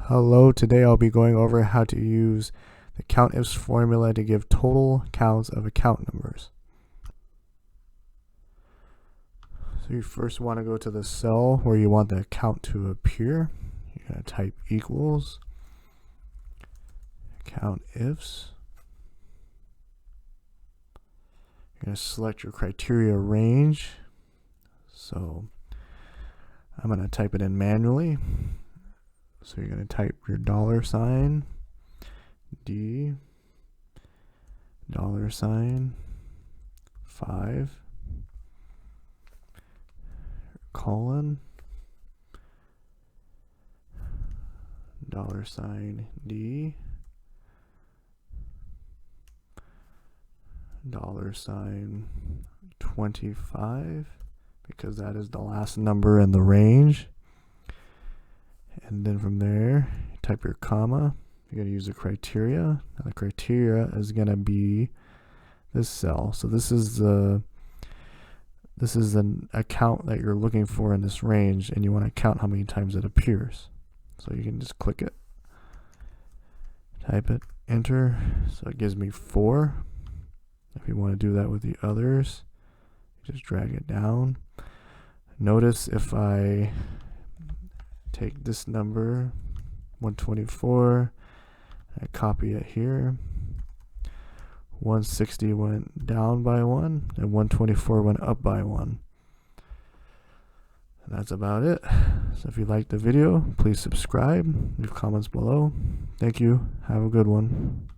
Hello, today I'll be going over how to use the CountIfs formula to give total counts of account numbers. So you first want to go to the cell where you want the account to appear. You're going to type equals CountIfs. You're going to select your criteria range. So I'm going to type it in manually. So you're going to type your $, D, $5, colon, $D, $25, because that is the last number in the range. And then from there, type your comma. You're going to use the criteria. Now the criteria is going to be this cell. So this is an account that you're looking for in this range, and you want to count how many times it appears. So you can just click it, type it, enter. So it gives me 4. If you want to do that with the others, just drag it down. Notice if I take this number 124, I copy it here, 160 went down by 1 and 124 went up by 1. And that's about it. So if you liked the video, please subscribe, leave comments below. Thank you. Have a good one.